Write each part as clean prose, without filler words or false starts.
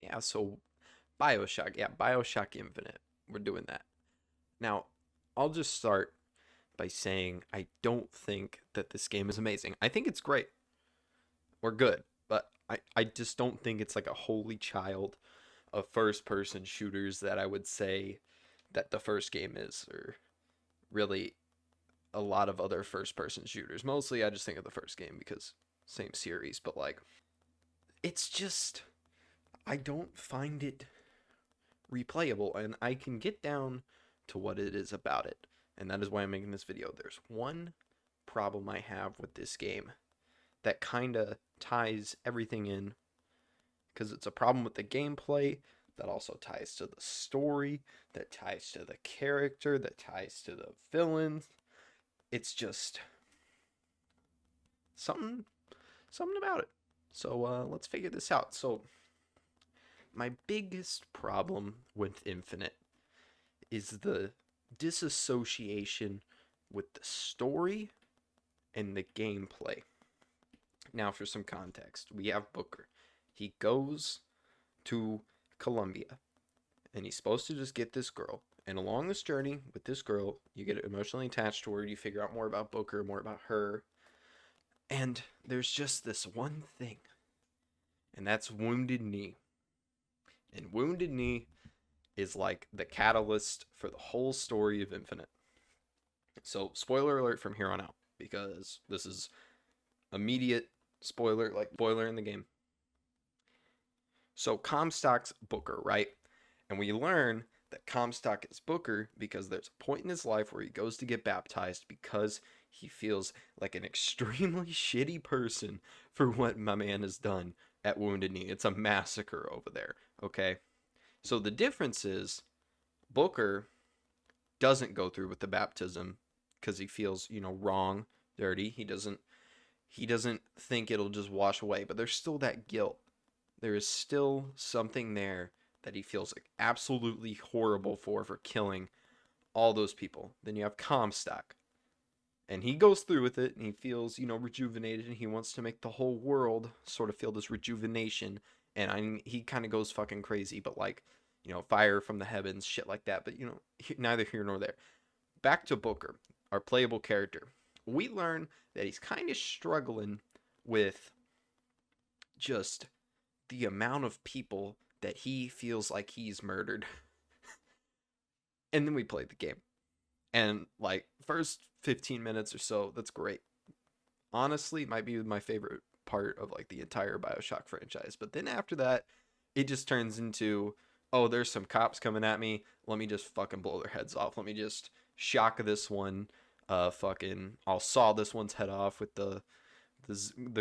Yeah, so Bioshock. Yeah, Bioshock Infinite. We're doing that. Now, I'll just start by saying I don't think that this game is amazing. I think it's great or good, but I just don't think it's like a holy child of first person shooters that I would say that the first game is, or really a lot of other first person shooters. Mostly I just think of the first game because same series, but like it's just I don't find it replayable, and I can get down to what it is about it. And that is why I'm making this video. There's one problem I have with this game that kind of ties everything in because it's a problem with the gameplay that also ties to the story, that ties to the character, that ties to the villains. It's just something something about it. So let's figure this out. So my biggest problem with Infinite is the disassociation with the story and the gameplay. Now, for some context, we have Booker. He goes to Colombia and he's supposed to just get this girl. And along this journey with this girl, you get emotionally attached to her. You figure out more about Booker, more about her. And there's just this one thing, and that's Wounded Knee. And Wounded Knee is like the catalyst for the whole story of Infinite. So, spoiler alert from here on out, because this is immediate spoiler, like spoiler in the game. So, Comstock's Booker, right? And we learn that Comstock is Booker because there's a point in his life where he goes to get baptized because he feels like an extremely shitty person for what my man has done at Wounded Knee. It's a massacre over there, okay? So the difference is Booker doesn't go through with the baptism because he feels, wrong, dirty. He doesn't think it'll just wash away, but there's still that guilt. There is still something there that he feels like absolutely horrible for killing all those people. Then you have Comstock, and he goes through with it, and he feels, rejuvenated, and he wants to make the whole world sort of feel this rejuvenation. And he kind of goes fucking crazy, but like, fire from the heavens, shit like that. But neither here nor there. Back to Booker, our playable character. We learn that he's kind of struggling with just the amount of people that he feels like he's murdered. And then we play the game. And like first 15 minutes or so, that's great. Honestly, it might be my favorite part of like the entire BioShock franchise. But then after that, it just turns into, oh, there's some cops coming at me. Let me just fucking blow their heads off. Let me just shock this one. I'll saw this one's head off with the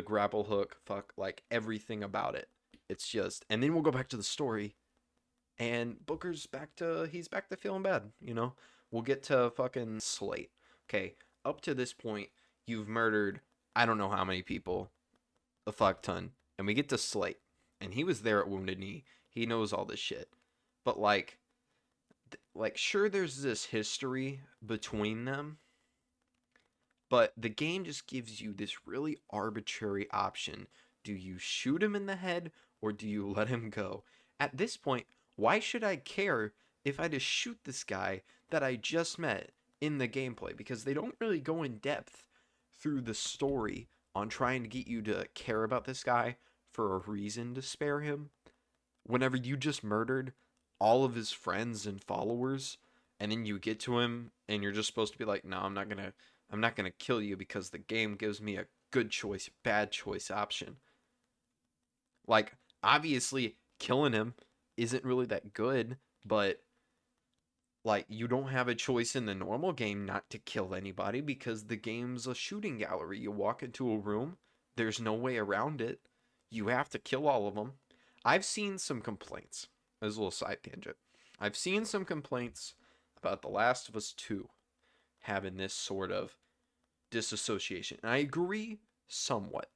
grapple hook. Fuck, like everything about it. It's just, and then we'll go back to the story, and he's back to feeling bad. We'll get to fucking Slate. Okay, up to this point, you've murdered I don't know how many people, a fuck ton, and we get to Slate, and he was there at Wounded Knee. He knows all this shit, but like sure, there's this history between them, but the game just gives you this really arbitrary option. Do you shoot him in the head or do you let him go? At this point, why should I care if I just shoot this guy that I just met in the gameplay? Because they don't really go in depth through the story on trying to get you to care about this guy for a reason to spare him. Whenever you just murdered all of his friends and followers, and then you get to him and you're just supposed to be like, no, I'm not gonna kill you because the game gives me a good choice, bad choice option. Like, obviously, killing him isn't really that good, but like, you don't have a choice in the normal game not to kill anybody because the game's a shooting gallery. You walk into a room, there's no way around it. You have to kill all of them. I've seen some complaints. As a little side tangent. I've seen some complaints about The Last of Us 2 having this sort of disassociation. And I agree somewhat.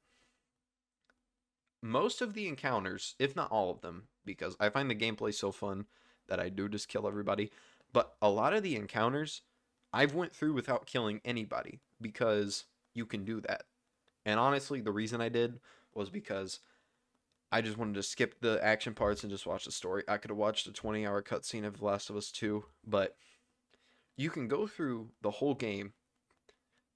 Most of the encounters, if not all of them, because I find the gameplay so fun that I do just kill everybody, but a lot of the encounters I've went through without killing anybody because you can do that. And honestly, the reason I did was because I just wanted to skip the action parts and just watch the story. I could have watched a 20-hour cutscene of The Last of Us 2, but you can go through the whole game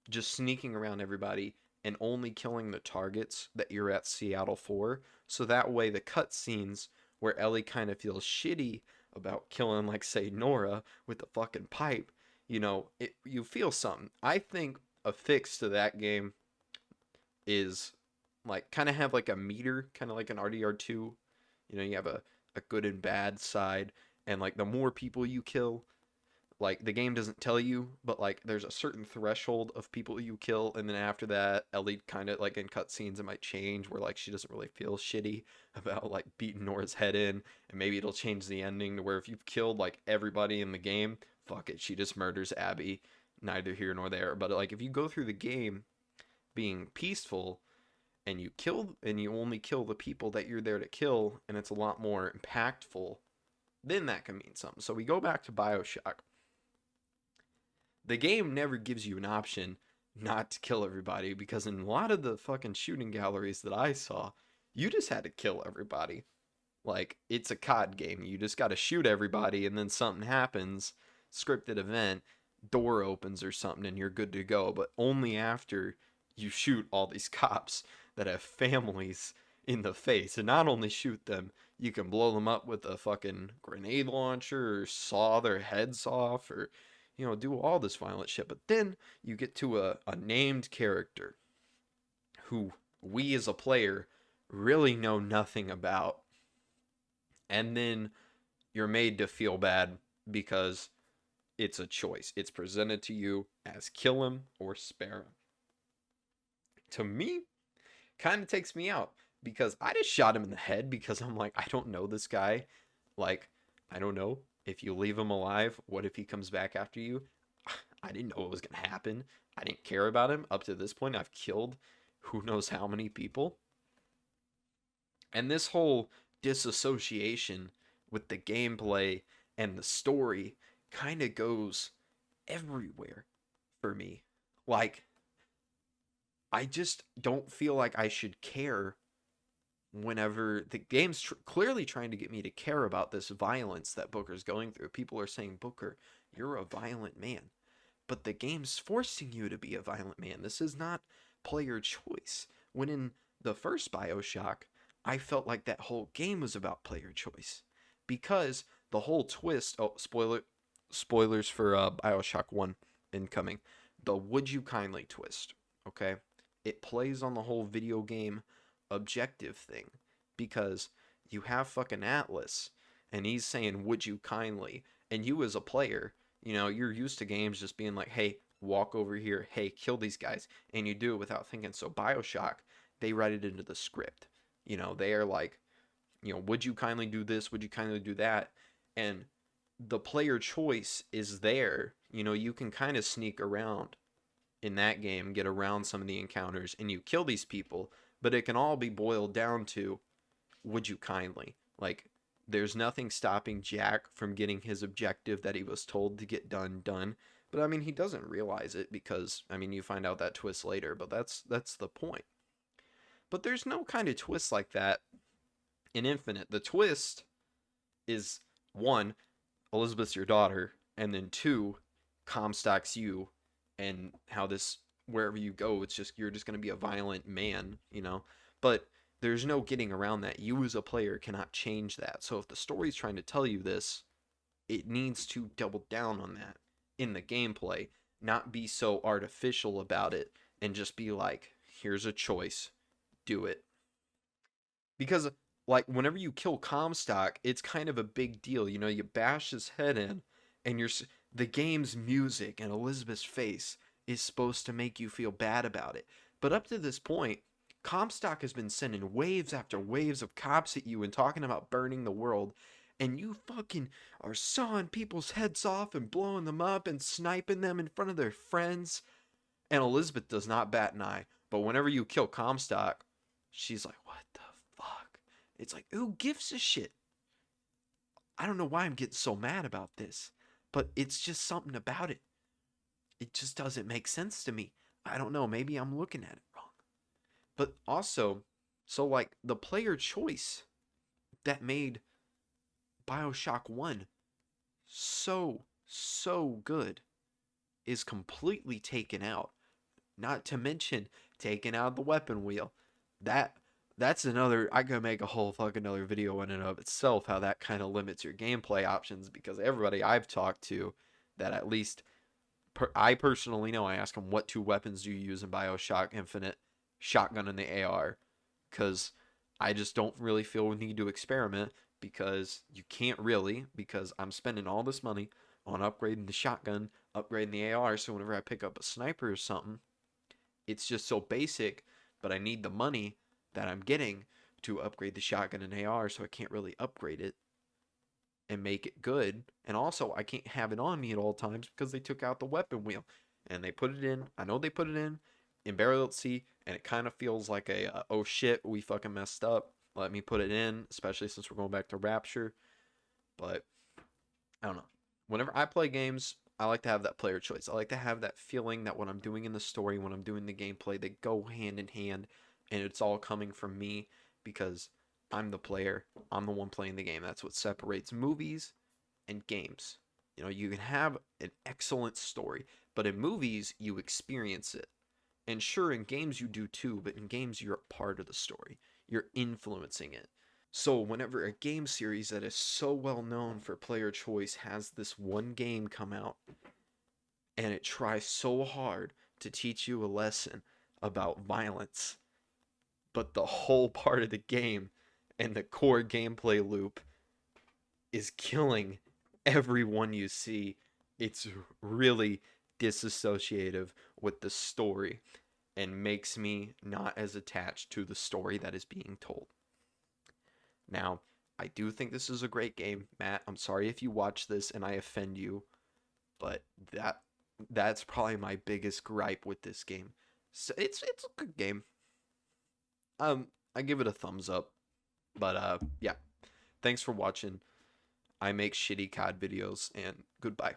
just sneaking around everybody and only killing the targets that you're at Seattle for. So that way, the cutscenes where Ellie kind of feels shitty about killing, like, say, Nora with the fucking pipe, you feel something. I think a fix to that game is like kind of have like a meter, kind of like an RDR2. You have a good and bad side, and like the more people you kill, like the game doesn't tell you, but like there's a certain threshold of people you kill, and then after that, Ellie kind of like in cutscenes it might change where like she doesn't really feel shitty about like beating Nora's head in, and maybe it'll change the ending to where if you've killed like everybody in the game, fuck it, she just murders Abby. Neither here nor there. But like if you go through the game being peaceful and you only kill the people that you're there to kill, and it's a lot more impactful, then that can mean something. So we go back to Bioshock. The game never gives you an option not to kill everybody, because in a lot of the fucking shooting galleries that I saw, you just had to kill everybody. Like, it's a COD game. You just got to shoot everybody, and then something happens, scripted event, door opens or something, and you're good to go. But only after you shoot all these cops that have families in the face. And not only shoot them, you can blow them up with a fucking grenade launcher or saw their heads off or, do all this violent shit. But then you get to a named character who we as a player really know nothing about. And then you're made to feel bad because it's a choice. It's presented to you as kill him or spare him. To me, kind of takes me out because I just shot him in the head because I'm like, I don't know this guy. Like, I don't know if you leave him alive, what if he comes back after you? I didn't know what was going to happen. I didn't care about him. Up to this point, I've killed who knows how many people. And this whole disassociation with the gameplay and the story kind of goes everywhere for me. Like, I just don't feel like I should care whenever the game's clearly trying to get me to care about this violence that Booker's going through. People are saying, Booker, you're a violent man. But the game's forcing you to be a violent man. This is not player choice. When in the first Bioshock, I felt like that whole game was about player choice. Because the whole twist, spoilers for Bioshock 1 incoming, the would you kindly twist, okay? It plays on the whole video game objective thing because you have fucking Atlas and he's saying would you kindly, and you as a player, you're used to games just being like, hey, walk over here, hey, kill these guys, and you do it without thinking. So Bioshock, they write it into the script. They are like, would you kindly do this, would you kindly do that, and the player choice is there. You can kind of sneak around in that game, get around some of the encounters, and you kill these people, but it can all be boiled down to would you kindly. Like, there's nothing stopping Jack from getting his objective that he was told to get done. But I mean, he doesn't realize it because, I mean, you find out that twist later, but that's the point. But there's no kind of twist like that in Infinite. The twist is, one, Elizabeth's your daughter, and then two, Comstock's you, and how this, wherever you go, it's just, you're just going to be a violent man, But there's no getting around that. You as a player cannot change that. So if the story's trying to tell you this, it needs to double down on that in the gameplay, not be so artificial about it and just be like, here's a choice, do it. Because like whenever you kill Comstock, it's kind of a big deal. You bash his head in, and the game's music and Elizabeth's face is supposed to make you feel bad about it. But up to this point, Comstock has been sending waves after waves of cops at you and talking about burning the world, and you fucking are sawing people's heads off and blowing them up and sniping them in front of their friends. And Elizabeth does not bat an eye. But whenever you kill Comstock, she's like, what the fuck? It's like, who gives a shit? I don't know why I'm getting so mad about this, but it's just something about it. It just doesn't make sense to me. I don't know. Maybe I'm looking at it wrong. But also, So like the player choice that made Bioshock 1 so good is completely taken out. Not to mention taking out the weapon wheel. That that's another. I could make a whole fucking another video in and of itself how that kind of limits your gameplay options because everybody I've talked to that at least I personally know I ask them what two weapons do you use in Bioshock Infinite, shotgun and the AR, because I just don't really feel the need to experiment because you can't really because I'm spending all this money on upgrading the shotgun, upgrading the AR, so whenever I pick up a sniper or something, it's just so basic, but I need the money that I'm getting to upgrade the shotgun and AR, so I can't really upgrade it and make it good. And also, I can't have it on me at all times because they took out the weapon wheel and they put it in. I know they put it in Barrel C, and it kind of feels like a oh shit, we fucking messed up. Let me put it in, especially since we're going back to Rapture. But I don't know. Whenever I play games, I like to have that player choice. I like to have that feeling that when I'm doing in the story, when I'm doing the gameplay, they go hand in hand and it's all coming from me because I'm the player. I'm the one playing the game. That's what separates movies and games. You know, you can have an excellent story, but in movies, you experience it. And sure, in games you do too, but in games you're a part of the story. You're influencing it. So, whenever a game series that is so well known for player choice has this one game come out and it tries so hard to teach you a lesson about violence, but the whole part of the game and the core gameplay loop is killing everyone you see, it's really disassociative with the story and makes me not as attached to the story that is being told. Now, I do think this is a great game, Matt. I'm sorry if you watch this and I offend you, but that's probably my biggest gripe with this game. So it's a good game. I give it a thumbs up. But yeah. Thanks for watching. I make shitty COD videos and goodbye.